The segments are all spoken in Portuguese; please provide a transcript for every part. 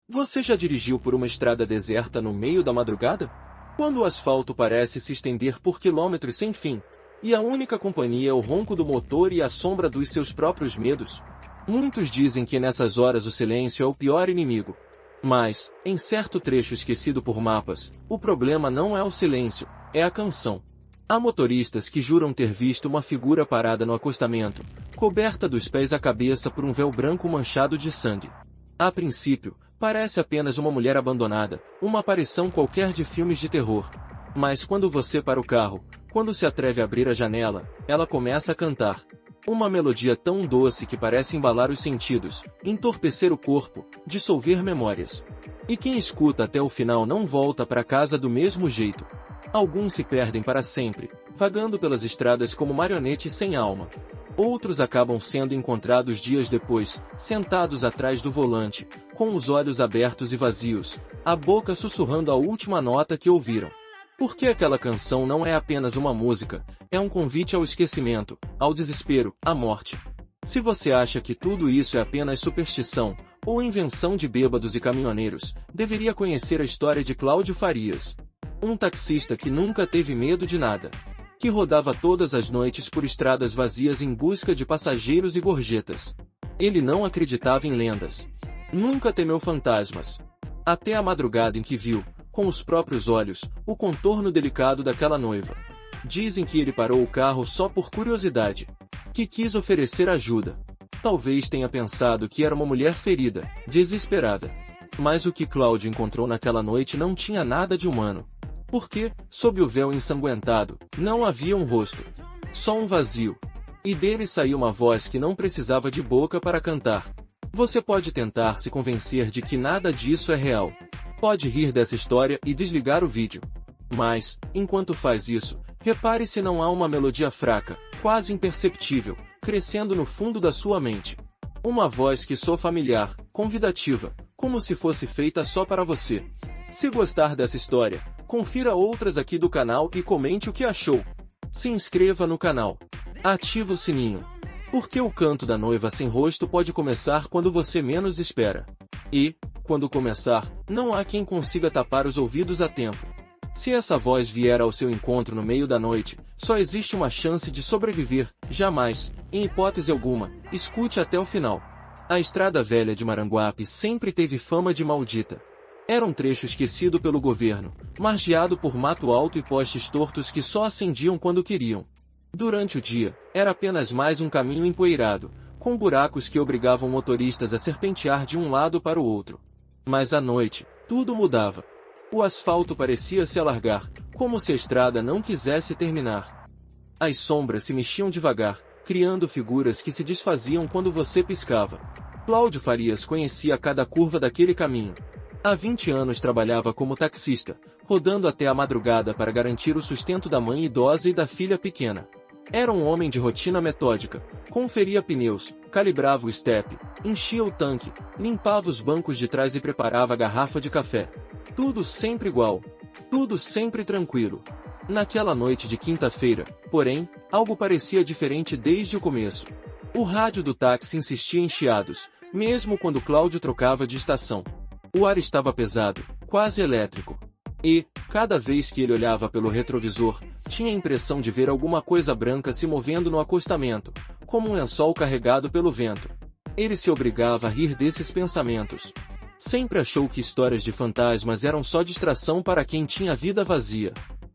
Você já dirigiu por uma estrada deserta no meio da madrugada? Quando o asfalto parece se estender por quilômetros sem fim, e a única companhia é o ronco do motor e a sombra dos seus próprios medos? Muitos dizem que nessas horas o silêncio é o pior inimigo. Mas, em certo trecho esquecido por mapas, o problema não é o silêncio, é a canção. Há motoristas que juram ter visto uma figura parada no acostamento, coberta dos pés à cabeça por um véu branco manchado de sangue. A princípio, parece apenas uma mulher abandonada, uma aparição qualquer de filmes de terror. Mas quando você para o carro, quando se atreve a abrir a janela, ela começa a cantar. Uma melodia tão doce que parece embalar os sentidos, entorpecer o corpo, dissolver memórias. E quem escuta até o final não volta para casa do mesmo jeito. Alguns se perdem para sempre, vagando pelas estradas como marionetes sem alma. Outros acabam sendo encontrados dias depois, sentados atrás do volante, com os olhos abertos e vazios, a boca sussurrando a última nota que ouviram. Porque aquela canção não é apenas uma música, é um convite ao esquecimento, ao desespero, à morte. Se você acha que tudo isso é apenas superstição, ou invenção de bêbados e caminhoneiros, deveria conhecer a história de Cláudio Farias. Um taxista que nunca teve medo de nada. Que rodava todas as noites por estradas vazias em busca de passageiros e gorjetas. Ele não acreditava em lendas. Nunca temeu fantasmas. Até a madrugada em que viu, com os próprios olhos, o contorno delicado daquela noiva. Dizem que ele parou o carro só por curiosidade. Que quis oferecer ajuda. Talvez tenha pensado que era uma mulher ferida, desesperada. Mas o que Cláudio encontrou naquela noite não tinha nada de humano. Porque, sob o véu ensanguentado, não havia um rosto. Só um vazio. E dele saiu uma voz que não precisava de boca para cantar. Você pode tentar se convencer de que nada disso é real. Pode rir dessa história e desligar o vídeo. Mas, enquanto faz isso, repare se não há uma melodia fraca, quase imperceptível, crescendo no fundo da sua mente. Uma voz que soa familiar, convidativa, como se fosse feita só para você. Se gostar dessa história, confira outras aqui do canal e comente o que achou. Se inscreva no canal. Ative o sininho. Porque o canto da noiva sem rosto pode começar quando você menos espera. E, quando começar, não há quem consiga tapar os ouvidos a tempo. Se essa voz vier ao seu encontro no meio da noite, só existe uma chance de sobreviver, jamais, em hipótese alguma, escute até o final. A Estrada Velha de Maranguape sempre teve fama de maldita. Era um trecho esquecido pelo governo, margeado por mato alto e postes tortos que só acendiam quando queriam. Durante o dia, era apenas mais um caminho empoeirado, com buracos que obrigavam motoristas a serpentear de um lado para o outro. Mas à noite, tudo mudava. O asfalto parecia se alargar, como se a estrada não quisesse terminar. As sombras se mexiam devagar, criando figuras que se desfaziam quando você piscava. Cláudio Farias conhecia cada curva daquele caminho. Há 20 anos trabalhava como taxista, rodando até a madrugada para garantir o sustento da mãe idosa e da filha pequena. Era um homem de rotina metódica, conferia pneus, calibrava o estepe, enchia o tanque, limpava os bancos de trás e preparava a garrafa de café. Tudo sempre igual. Tudo sempre tranquilo. Naquela noite de quinta-feira, porém, algo parecia diferente desde o começo. O rádio do táxi insistia em chiados, mesmo quando Cláudio trocava de estação. O ar estava pesado, quase elétrico. E, cada vez que ele olhava pelo retrovisor, tinha a impressão de ver alguma coisa branca se movendo no acostamento, como um lençol carregado pelo vento. Ele se obrigava a rir desses pensamentos. Sempre achou que histórias de fantasmas eram só distração para quem tinha vida vazia.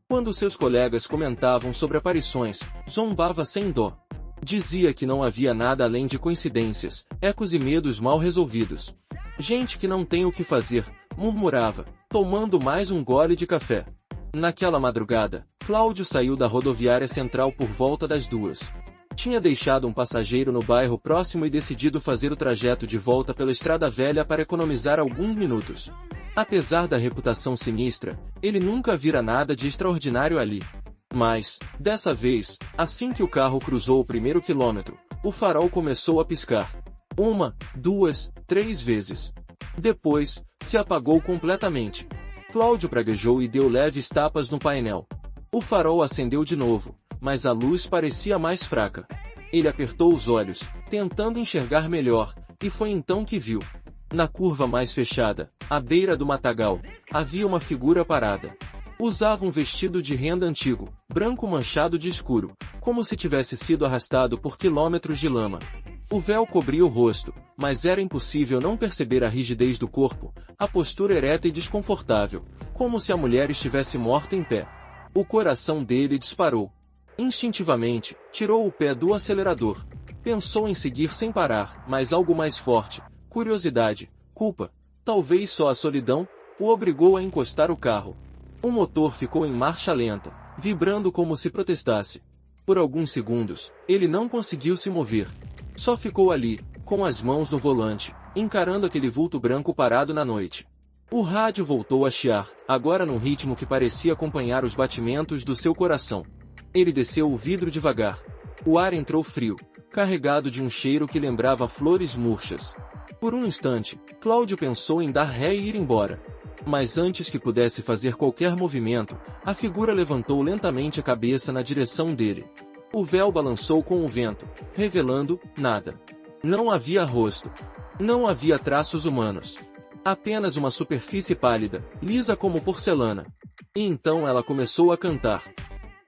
Quando seus colegas comentavam sobre aparições, zombava sem dó. Dizia que não havia nada além de coincidências, ecos e medos mal resolvidos. Gente que não tem o que fazer, murmurava, tomando mais um gole de café. Naquela madrugada, Cláudio saiu da rodoviária central por volta das 2. Tinha deixado um passageiro no bairro próximo e decidido fazer o trajeto de volta pela Estrada Velha para economizar alguns minutos. Apesar da reputação sinistra, ele nunca vira nada de extraordinário ali. Mas, dessa vez, assim que o carro cruzou o primeiro quilômetro, o farol começou a piscar. 1, 2, 3 vezes. Depois, se apagou completamente. Cláudio praguejou e deu leves tapas no painel. O farol acendeu de novo, mas a luz parecia mais fraca. Ele apertou os olhos, tentando enxergar melhor, e foi então que viu. Na curva mais fechada, À beira do matagal, havia uma figura parada. Usava um vestido de renda antigo, branco manchado de escuro, como se tivesse sido arrastado por quilômetros de lama. O véu cobria o rosto, mas era impossível não perceber a rigidez do corpo, a postura ereta e desconfortável, como se a mulher estivesse morta em pé. O coração dele disparou. Instintivamente, tirou o pé do acelerador. Pensou em seguir sem parar, mas algo mais forte, curiosidade, culpa, talvez só a solidão, o obrigou a encostar o carro. O motor ficou em marcha lenta, vibrando como se protestasse. Por alguns segundos, ele não conseguiu se mover. Só ficou ali, com as mãos no volante, encarando aquele vulto branco parado na noite. O rádio voltou a chiar, agora num ritmo que parecia acompanhar os batimentos do seu coração. Ele desceu o vidro devagar. O ar entrou frio, carregado de um cheiro que lembrava flores murchas. Por um instante, Cláudio pensou em dar ré e ir embora. Mas antes que pudesse fazer qualquer movimento, a figura levantou lentamente a cabeça na direção dele. O véu balançou com o vento, revelando nada. Não havia rosto. Não havia traços humanos. Apenas uma superfície pálida, lisa como porcelana. E então ela começou a cantar.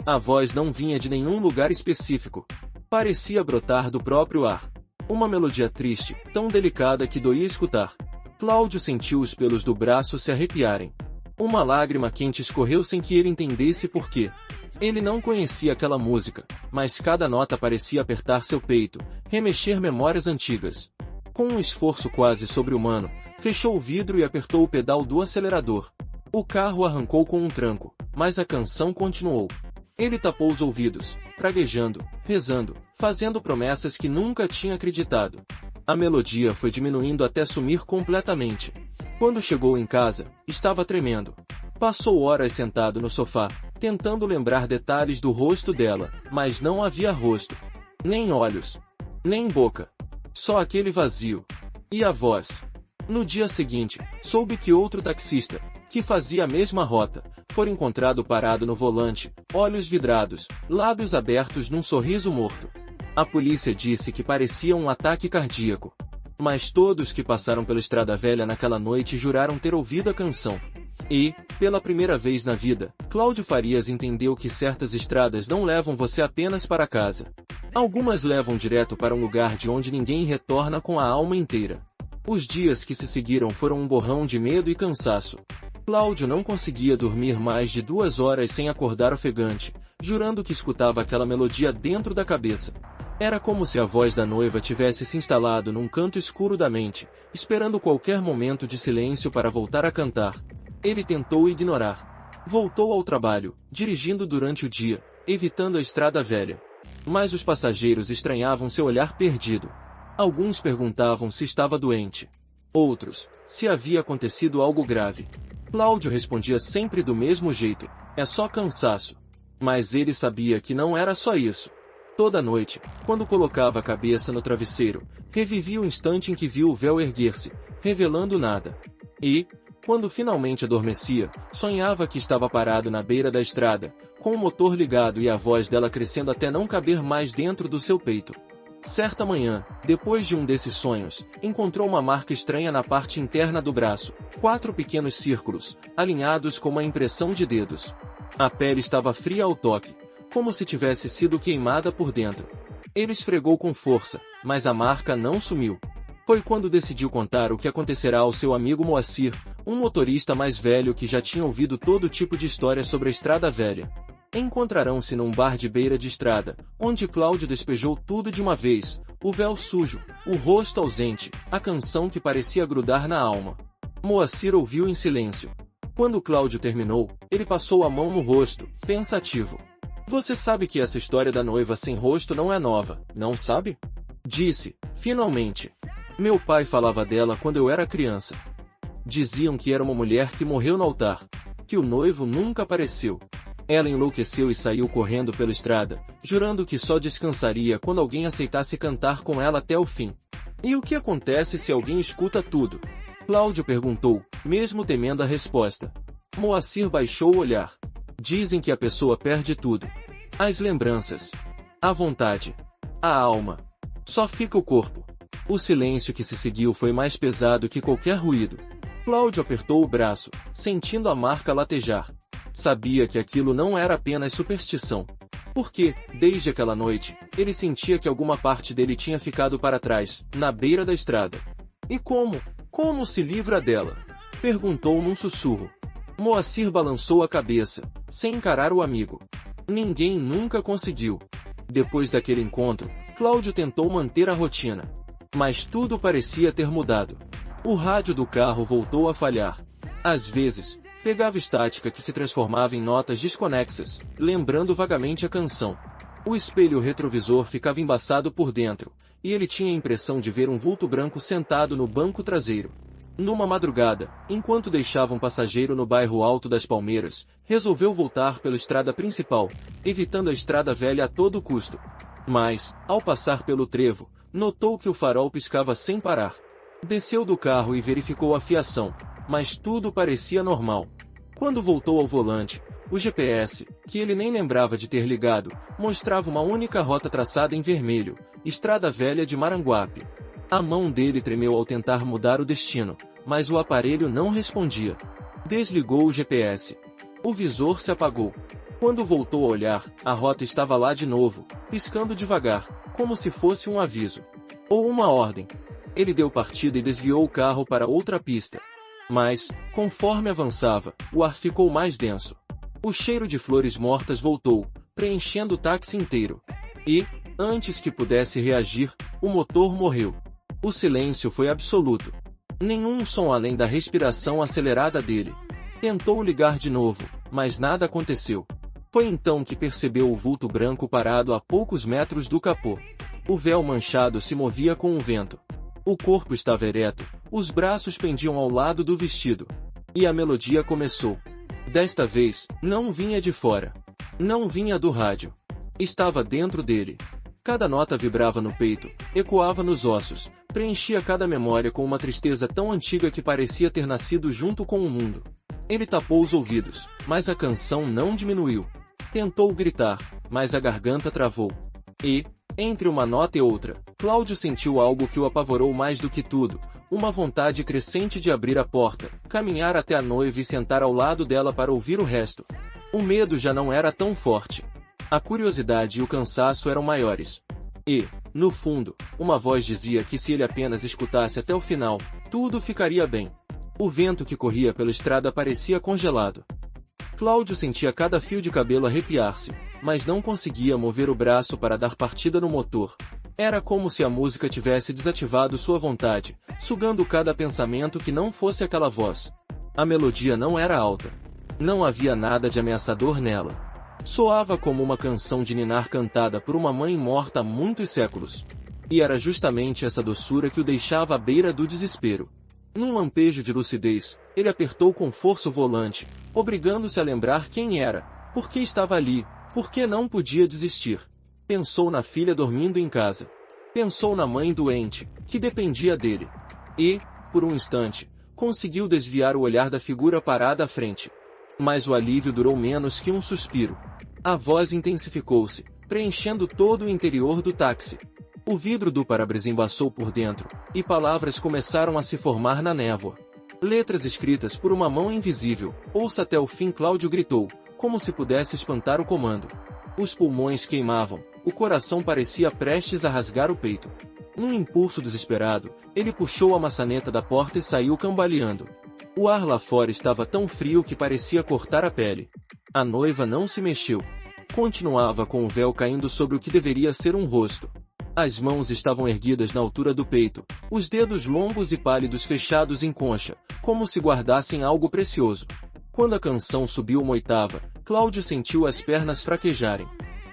A voz não vinha de nenhum lugar específico. Parecia brotar do próprio ar. Uma melodia triste, tão delicada que doía escutar. Cláudio sentiu os pelos do braço se arrepiarem. Uma lágrima quente escorreu sem que ele entendesse por quê. Ele não conhecia aquela música, mas cada nota parecia apertar seu peito, remexer memórias antigas. Com um esforço quase sobre-humano, fechou o vidro e apertou o pedal do acelerador. O carro arrancou com um tranco, mas a canção continuou. Ele tapou os ouvidos, praguejando, rezando, fazendo promessas que nunca tinha acreditado. A melodia foi diminuindo até sumir completamente. Quando chegou em casa, estava tremendo. Passou horas sentado no sofá, tentando lembrar detalhes do rosto dela, mas não havia rosto. Nem olhos. Nem boca. Só aquele vazio. E a voz. No dia seguinte, soube que outro taxista, que fazia a mesma rota, foi encontrado parado no volante, olhos vidrados, lábios abertos num sorriso morto. A polícia disse que parecia um ataque cardíaco. Mas todos que passaram pela Estrada Velha naquela noite juraram ter ouvido a canção. E, pela primeira vez na vida, Cláudio Farias entendeu que certas estradas não levam você apenas para casa. Algumas levam direto para um lugar de onde ninguém retorna com a alma inteira. Os dias que se seguiram foram um borrão de medo e cansaço. Cláudio não conseguia dormir mais de 2 horas sem acordar ofegante, jurando que escutava aquela melodia dentro da cabeça. Era como se a voz da noiva tivesse se instalado num canto escuro da mente, esperando qualquer momento de silêncio para voltar a cantar. Ele tentou ignorar. Voltou ao trabalho, dirigindo durante o dia, evitando a Estrada Velha. Mas os passageiros estranhavam seu olhar perdido. Alguns perguntavam se estava doente. Outros, se havia acontecido algo grave. Cláudio respondia sempre do mesmo jeito, é só cansaço. Mas ele sabia que não era só isso. Toda noite, quando colocava a cabeça no travesseiro, revivia o instante em que viu o véu erguer-se, revelando nada. E, quando finalmente adormecia, sonhava que estava parado na beira da estrada, com o motor ligado e a voz dela crescendo até não caber mais dentro do seu peito. Certa manhã, depois de um desses sonhos, encontrou uma marca estranha na parte interna do braço, 4 pequenos círculos, alinhados com uma impressão de dedos. A pele estava fria ao toque, como se tivesse sido queimada por dentro. Ele esfregou com força, mas a marca não sumiu. Foi quando decidiu contar o que acontecerá ao seu amigo Moacir, um motorista mais velho que já tinha ouvido todo tipo de história sobre a Estrada Velha. Encontrarão-se num bar de beira de estrada, onde Cláudio despejou tudo de uma vez, o véu sujo, o rosto ausente, a canção que parecia grudar na alma. Moacir ouviu em silêncio. Quando Cláudio terminou, ele passou a mão no rosto, pensativo. Você sabe que essa história da noiva sem rosto não é nova, não sabe? Disse, finalmente. Meu pai falava dela quando eu era criança. Diziam que era uma mulher que morreu no altar, que o noivo nunca apareceu. Ela enlouqueceu e saiu correndo pela estrada, jurando que só descansaria quando alguém aceitasse cantar com ela até o fim. E o que acontece se alguém escuta tudo? Cláudio perguntou, mesmo temendo a resposta. Moacir baixou o olhar. Dizem que a pessoa perde tudo. As lembranças. A vontade. A alma. Só fica o corpo. O silêncio que se seguiu foi mais pesado que qualquer ruído. Cláudio apertou o braço, sentindo a marca latejar. Sabia que aquilo não era apenas superstição. Porque, desde aquela noite, ele sentia que alguma parte dele tinha ficado para trás, na beira da estrada. E como? Como se livra dela? Perguntou num sussurro. Moacir balançou a cabeça, sem encarar o amigo. Ninguém nunca conseguiu. Depois daquele encontro, Cláudio tentou manter a rotina. Mas tudo parecia ter mudado. O rádio do carro voltou a falhar. Às vezes, pegava estática que se transformava em notas desconexas, lembrando vagamente a canção. O espelho retrovisor ficava embaçado por dentro, e ele tinha a impressão de ver um vulto branco sentado no banco traseiro. Numa madrugada, enquanto deixava um passageiro no bairro Alto das Palmeiras, resolveu voltar pela estrada principal, evitando a estrada velha a todo custo. Mas, ao passar pelo trevo, notou que o farol piscava sem parar. Desceu do carro e verificou a fiação, mas tudo parecia normal. Quando voltou ao volante, o GPS, que ele nem lembrava de ter ligado, mostrava uma única rota traçada em vermelho, Estrada Velha de Maranguape. A mão dele tremeu ao tentar mudar o destino, mas o aparelho não respondia. Desligou o GPS. O visor se apagou. Quando voltou a olhar, a rota estava lá de novo, piscando devagar, como se fosse um aviso. Ou uma ordem. Ele deu partida e desviou o carro para outra pista. Mas, conforme avançava, o ar ficou mais denso. O cheiro de flores mortas voltou, preenchendo o táxi inteiro. E, antes que pudesse reagir, o motor morreu. O silêncio foi absoluto. Nenhum som além da respiração acelerada dele. Tentou ligar de novo, mas nada aconteceu. Foi então que percebeu o vulto branco parado a poucos metros do capô. O véu manchado se movia com o vento. O corpo estava ereto, os braços pendiam ao lado do vestido. E a melodia começou. Desta vez, não vinha de fora. Não vinha do rádio. Estava dentro dele. Cada nota vibrava no peito, ecoava nos ossos, preenchia cada memória com uma tristeza tão antiga que parecia ter nascido junto com o mundo. Ele tapou os ouvidos, mas a canção não diminuiu. Tentou gritar, mas a garganta travou. E, entre uma nota e outra, Cláudio sentiu algo que o apavorou mais do que tudo, uma vontade crescente de abrir a porta, caminhar até a noiva e sentar ao lado dela para ouvir o resto. O medo já não era tão forte. A curiosidade e o cansaço eram maiores. E, no fundo, uma voz dizia que se ele apenas escutasse até o final, tudo ficaria bem. O vento que corria pela estrada parecia congelado. Cláudio sentia cada fio de cabelo arrepiar-se, mas não conseguia mover o braço para dar partida no motor. Era como se a música tivesse desativado sua vontade, sugando cada pensamento que não fosse aquela voz. A melodia não era alta. Não havia nada de ameaçador nela. Soava como uma canção de ninar cantada por uma mãe morta há muitos séculos. E era justamente essa doçura que o deixava à beira do desespero. Num lampejo de lucidez, ele apertou com força o volante, obrigando-se a lembrar quem era, por que estava ali, por que não podia desistir. Pensou na filha dormindo em casa. Pensou na mãe doente, que dependia dele. E, por um instante, conseguiu desviar o olhar da figura parada à frente. Mas o alívio durou menos que um suspiro. A voz intensificou-se, preenchendo todo o interior do táxi. O vidro do para-brisa embaçou por dentro, e palavras começaram a se formar na névoa. Letras escritas por uma mão invisível. Ouça até o fim, Cláudio gritou, como se pudesse espantar o comando. Os pulmões queimavam, o coração parecia prestes a rasgar o peito. Num impulso desesperado, ele puxou a maçaneta da porta e saiu cambaleando. O ar lá fora estava tão frio que parecia cortar a pele. A noiva não se mexeu. Continuava com o véu caindo sobre o que deveria ser um rosto. As mãos estavam erguidas na altura do peito, os dedos longos e pálidos fechados em concha, como se guardassem algo precioso. Quando a canção subiu uma oitava, Cláudio sentiu as pernas fraquejarem.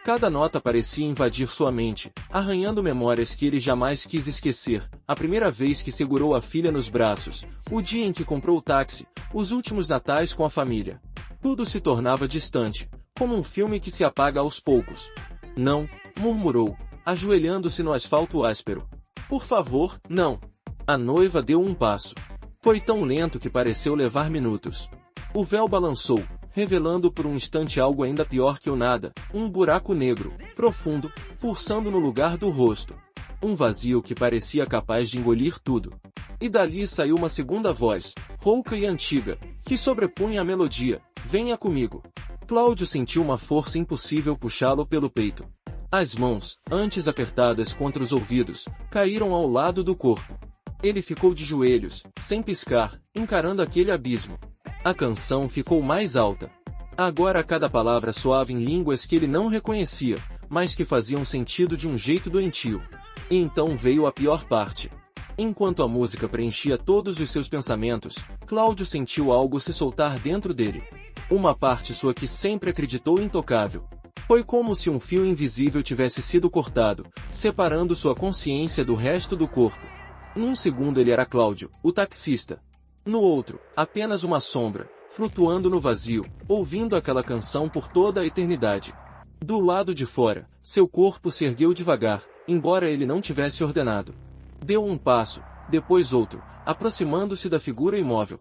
Cada nota parecia invadir sua mente, arranhando memórias que ele jamais quis esquecer, a primeira vez que segurou a filha nos braços, o dia em que comprou o táxi, os últimos natais com a família. Tudo se tornava distante, como um filme que se apaga aos poucos. Não, murmurou, ajoelhando-se no asfalto áspero. Por favor, não. A noiva deu um passo. Foi tão lento que pareceu levar minutos. O véu balançou, revelando por um instante algo ainda pior que o nada, um buraco negro, profundo, pulsando no lugar do rosto. Um vazio que parecia capaz de engolir tudo. E dali saiu uma segunda voz, rouca e antiga, que sobrepunha a melodia: venha comigo. Cláudio sentiu uma força impossível puxá-lo pelo peito. As mãos, antes apertadas contra os ouvidos, caíram ao lado do corpo. Ele ficou de joelhos, sem piscar, encarando aquele abismo. A canção ficou mais alta. Agora cada palavra soava em línguas que ele não reconhecia, mas que faziam sentido de um jeito doentio. E então veio a pior parte. Enquanto a música preenchia todos os seus pensamentos, Cláudio sentiu algo se soltar dentro dele. Uma parte sua que sempre acreditou intocável. Foi como se um fio invisível tivesse sido cortado, separando sua consciência do resto do corpo. Num segundo ele era Cláudio, o taxista. No outro, apenas uma sombra, flutuando no vazio, ouvindo aquela canção por toda a eternidade. Do lado de fora, seu corpo se ergueu devagar, embora ele não tivesse ordenado. Deu um passo, depois outro, aproximando-se da figura imóvel.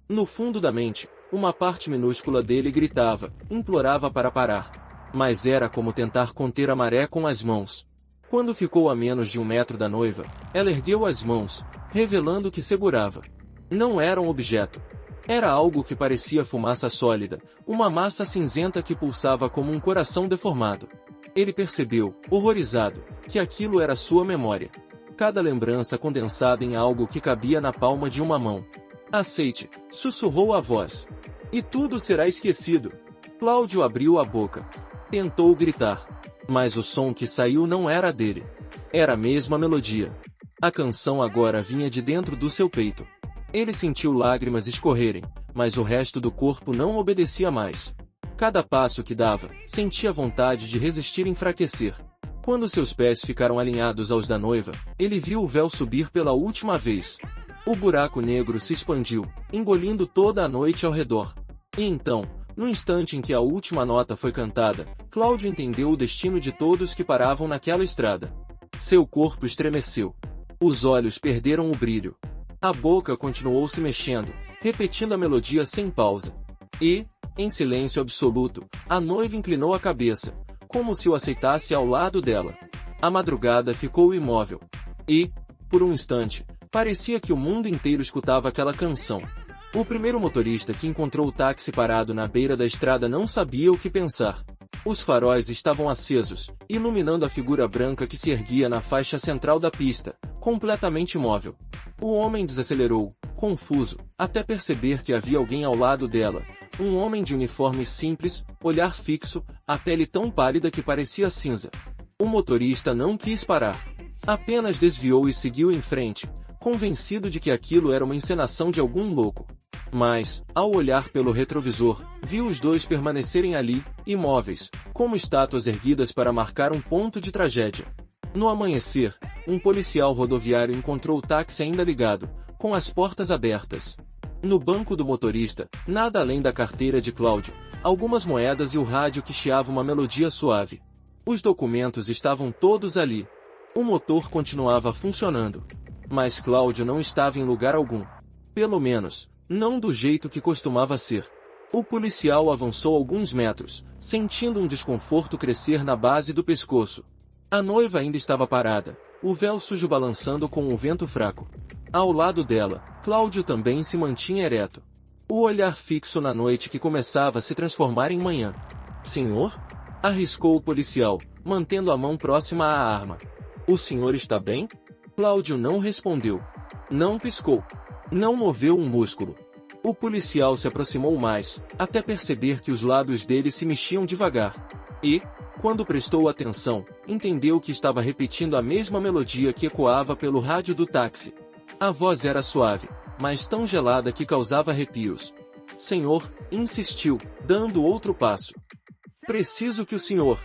No fundo da mente, uma parte minúscula dele gritava, implorava para parar. Mas era como tentar conter a maré com as mãos. Quando ficou a menos de 1 metro da noiva, ela ergueu as mãos, revelando o que segurava. Não era um objeto. Era algo que parecia fumaça sólida, uma massa cinzenta que pulsava como um coração deformado. Ele percebeu, horrorizado, que aquilo era sua memória. Cada lembrança condensada em algo que cabia na palma de uma mão. Aceite, sussurrou a voz. E tudo será esquecido. Cláudio abriu a boca. Tentou gritar. Mas o som que saiu não era dele. Era a mesma melodia. A canção agora vinha de dentro do seu peito. Ele sentiu lágrimas escorrerem, mas o resto do corpo não obedecia mais. Cada passo que dava, sentia vontade de resistir e enfraquecer. Quando seus pés ficaram alinhados aos da noiva, ele viu o véu subir pela última vez. O buraco negro se expandiu, engolindo toda a noite ao redor. E então, no instante em que a última nota foi cantada, Cláudio entendeu o destino de todos que paravam naquela estrada. Seu corpo estremeceu. Os olhos perderam o brilho. A boca continuou se mexendo, repetindo a melodia sem pausa. E, em silêncio absoluto, a noiva inclinou a cabeça, como se o aceitasse ao lado dela. A madrugada ficou imóvel. E, por um instante, parecia que o mundo inteiro escutava aquela canção. O primeiro motorista que encontrou o táxi parado na beira da estrada não sabia o que pensar. Os faróis estavam acesos, iluminando a figura branca que se erguia na faixa central da pista, completamente imóvel. O homem desacelerou, confuso, até perceber que havia alguém ao lado dela. Um homem de uniforme simples, olhar fixo, a pele tão pálida que parecia cinza. O motorista não quis parar. Apenas desviou e seguiu em frente, convencido de que aquilo era uma encenação de algum louco. Mas, ao olhar pelo retrovisor, viu os dois permanecerem ali, imóveis, como estátuas erguidas para marcar um ponto de tragédia. No amanhecer, um policial rodoviário encontrou o táxi ainda ligado, com as portas abertas. No banco do motorista, nada além da carteira de Cláudio, algumas moedas e o rádio que chiava uma melodia suave. Os documentos estavam todos ali. O motor continuava funcionando. Mas Cláudio não estava em lugar algum. Pelo menos, não do jeito que costumava ser. O policial avançou alguns metros, sentindo um desconforto crescer na base do pescoço. A noiva ainda estava parada, o véu sujo balançando com um vento fraco. Ao lado dela, Cláudio também se mantinha ereto. O olhar fixo na noite que começava a se transformar em manhã. Senhor? Arriscou o policial, mantendo a mão próxima à arma. O senhor está bem? Cláudio não respondeu. Não piscou. Não moveu um músculo. O policial se aproximou mais, até perceber que os lábios dele se mexiam devagar. E, quando prestou atenção, entendeu que estava repetindo a mesma melodia que ecoava pelo rádio do táxi. A voz era suave, mas tão gelada que causava arrepios. Senhor, insistiu, dando outro passo. Preciso que o senhor...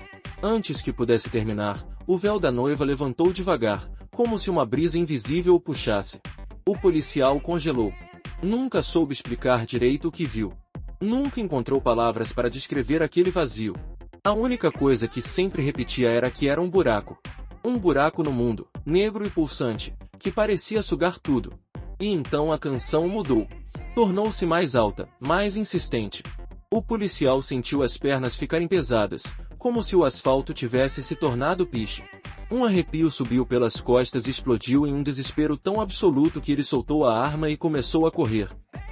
Antes que pudesse terminar, o véu da noiva levantou devagar, como se uma brisa invisível o puxasse. O policial congelou. Nunca soube explicar direito o que viu. Nunca encontrou palavras para descrever aquele vazio. A única coisa que sempre repetia era que era um buraco. Um buraco no mundo, negro e pulsante, que parecia sugar tudo. E então a canção mudou. Tornou-se mais alta, mais insistente. O policial sentiu as pernas ficarem pesadas, como se o asfalto tivesse se tornado piche. Um arrepio subiu pelas costas e explodiu em um desespero tão absoluto que ele soltou a arma e começou a correr.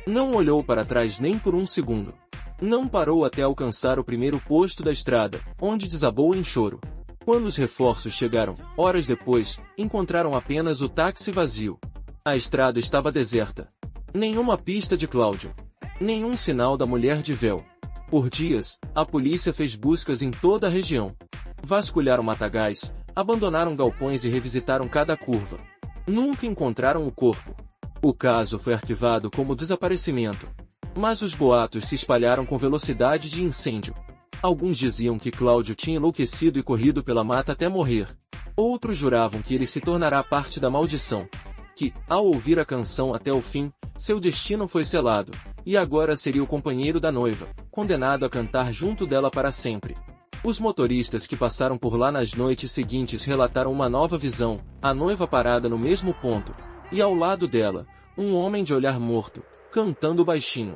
Não olhou para trás nem por um segundo. Não parou até alcançar o primeiro posto da estrada, onde desabou em choro. Quando os reforços chegaram, horas depois, encontraram apenas o táxi vazio. A estrada estava deserta. Nenhuma pista de Cláudio. Nenhum sinal da mulher de véu. Por dias, a polícia fez buscas em toda a região. Vasculharam matagais, abandonaram galpões e revisitaram cada curva. Nunca encontraram o corpo. O caso foi arquivado como desaparecimento. Mas os boatos se espalharam com velocidade de incêndio. Alguns diziam que Cláudio tinha enlouquecido e corrido pela mata até morrer. Outros juravam que ele se tornará parte da maldição. Que, ao ouvir a canção até o fim, seu destino foi selado, e agora seria o companheiro da noiva, condenado a cantar junto dela para sempre. Os motoristas que passaram por lá nas noites seguintes relataram uma nova visão, a noiva parada no mesmo ponto, e ao lado dela, um homem de olhar morto, cantando baixinho.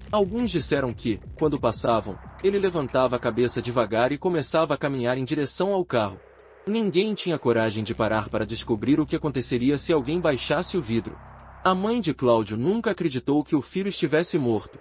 Alguns disseram que, quando passavam, ele levantava a cabeça devagar e começava a caminhar em direção ao carro. Ninguém tinha coragem de parar para descobrir o que aconteceria se alguém baixasse o vidro. A mãe de Cláudio nunca acreditou que o filho estivesse morto.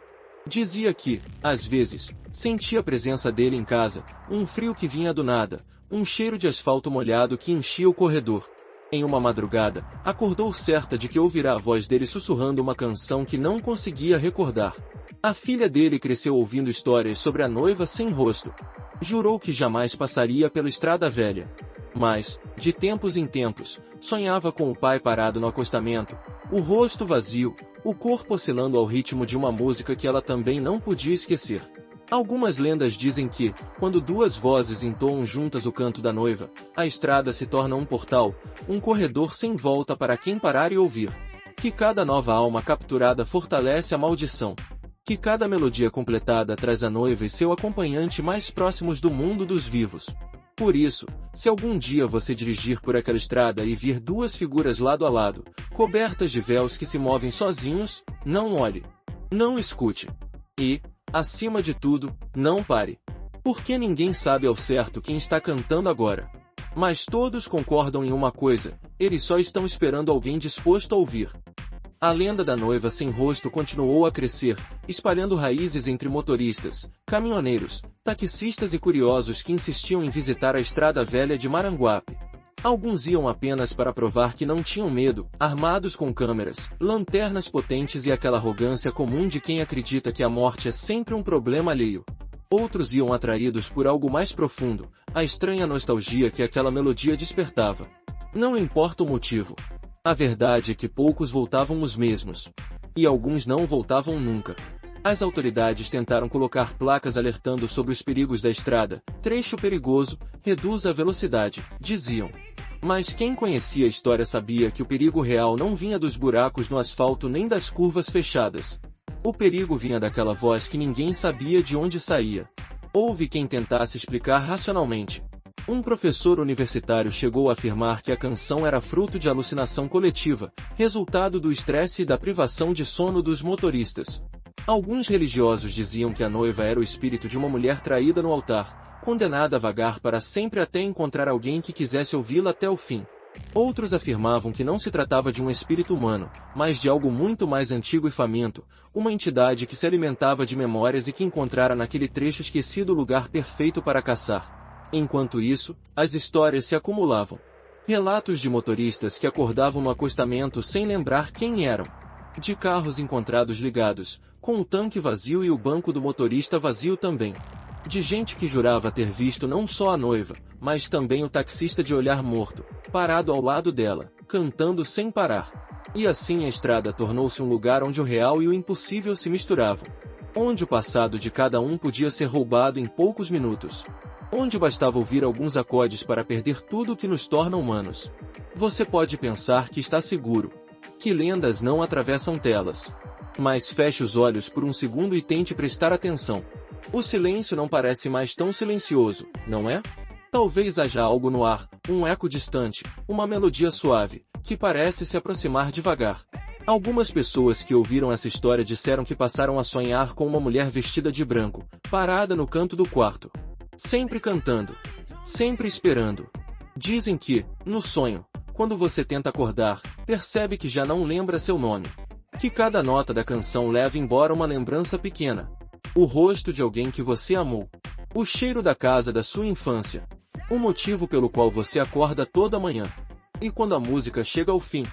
Dizia que, às vezes, sentia a presença dele em casa, um frio que vinha do nada, um cheiro de asfalto molhado que enchia o corredor. Em uma madrugada, acordou certa de que ouvirá a voz dele sussurrando uma canção que não conseguia recordar. A filha dele cresceu ouvindo histórias sobre a noiva sem rosto. Jurou que jamais passaria pela estrada velha. Mas, de tempos em tempos, sonhava com o pai parado no acostamento, o rosto vazio, o corpo oscilando ao ritmo de uma música que ela também não podia esquecer. Algumas lendas dizem que, quando duas vozes entoam juntas o canto da noiva, a estrada se torna um portal, um corredor sem volta para quem parar e ouvir. Que cada nova alma capturada fortalece a maldição. Que cada melodia completada traz a noiva e seu acompanhante mais próximos do mundo dos vivos. Por isso, se algum dia você dirigir por aquela estrada e vir duas figuras lado a lado, cobertas de véus que se movem sozinhos, não olhe. Não escute. E, acima de tudo, não pare. Porque ninguém sabe ao certo quem está cantando agora. Mas todos concordam em uma coisa, eles só estão esperando alguém disposto a ouvir. A lenda da noiva sem rosto continuou a crescer, espalhando raízes entre motoristas, caminhoneiros, taxistas e curiosos que insistiam em visitar a estrada velha de Maranguape. Alguns iam apenas para provar que não tinham medo, armados com câmeras, lanternas potentes e aquela arrogância comum de quem acredita que a morte é sempre um problema alheio. Outros iam atraídos por algo mais profundo, a estranha nostalgia que aquela melodia despertava. Não importa o motivo. A verdade é que poucos voltavam os mesmos. E alguns não voltavam nunca. As autoridades tentaram colocar placas alertando sobre os perigos da estrada. Trecho perigoso, reduza a velocidade, diziam. Mas quem conhecia a história sabia que o perigo real não vinha dos buracos no asfalto nem das curvas fechadas. O perigo vinha daquela voz que ninguém sabia de onde saía. Houve quem tentasse explicar racionalmente. Um professor universitário chegou a afirmar que a canção era fruto de alucinação coletiva, resultado do estresse e da privação de sono dos motoristas. Alguns religiosos diziam que a noiva era o espírito de uma mulher traída no altar, condenada a vagar para sempre até encontrar alguém que quisesse ouvi-la até o fim. Outros afirmavam que não se tratava de um espírito humano, mas de algo muito mais antigo e faminto, uma entidade que se alimentava de memórias e que encontrara naquele trecho esquecido o lugar perfeito para caçar. Enquanto isso, as histórias se acumulavam. Relatos de motoristas que acordavam no acostamento sem lembrar quem eram. De carros encontrados ligados, com o tanque vazio e o banco do motorista vazio também. De gente que jurava ter visto não só a noiva, mas também o taxista de olhar morto, parado ao lado dela, cantando sem parar. E assim a estrada tornou-se um lugar onde o real e o impossível se misturavam. Onde o passado de cada um podia ser roubado em poucos minutos. Onde bastava ouvir alguns acordes para perder tudo o que nos torna humanos. Você pode pensar que está seguro, que lendas não atravessam telas. Mas feche os olhos por um segundo e tente prestar atenção. O silêncio não parece mais tão silencioso, não é? Talvez haja algo no ar, um eco distante, uma melodia suave, que parece se aproximar devagar. Algumas pessoas que ouviram essa história disseram que passaram a sonhar com uma mulher vestida de branco, parada no canto do quarto. Sempre cantando. Sempre esperando. Dizem que, no sonho, quando você tenta acordar, percebe que já não lembra seu nome. Que cada nota da canção leva embora uma lembrança pequena. O rosto de alguém que você amou. O cheiro da casa da sua infância. O motivo pelo qual você acorda toda manhã. E quando a música chega ao fim?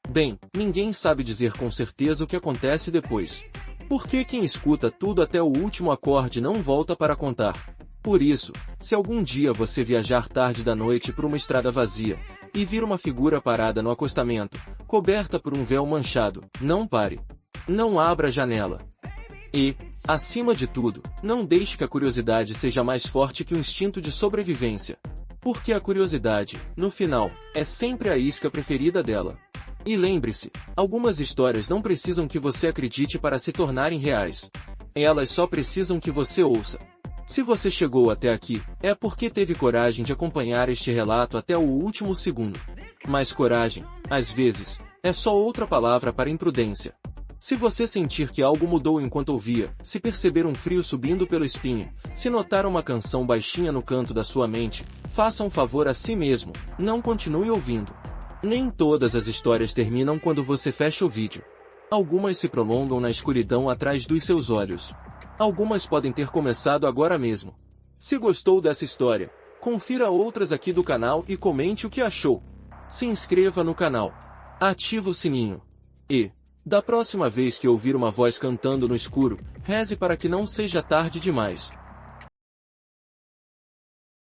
Bem, ninguém sabe dizer com certeza o que acontece depois. Porque quem escuta tudo até o último acorde não volta para contar. Por isso, se algum dia você viajar tarde da noite por uma estrada vazia, e vir uma figura parada no acostamento, coberta por um véu manchado, não pare. Não abra a janela. E, acima de tudo, não deixe que a curiosidade seja mais forte que o instinto de sobrevivência. Porque a curiosidade, no final, é sempre a isca preferida dela. E lembre-se, algumas histórias não precisam que você acredite para se tornarem reais. Elas só precisam que você ouça. Se você chegou até aqui, é porque teve coragem de acompanhar este relato até o último segundo. Mas coragem, às vezes, é só outra palavra para imprudência. Se você sentir que algo mudou enquanto ouvia, se perceber um frio subindo pela espinha, se notar uma canção baixinha no canto da sua mente, faça um favor a si mesmo, não continue ouvindo. Nem todas as histórias terminam quando você fecha o vídeo. Algumas se prolongam na escuridão atrás dos seus olhos. Algumas podem ter começado agora mesmo. Se gostou dessa história, confira outras aqui do canal e comente o que achou. Se inscreva no canal. Ative o sininho. E, da próxima vez que ouvir uma voz cantando no escuro, reze para que não seja tarde demais.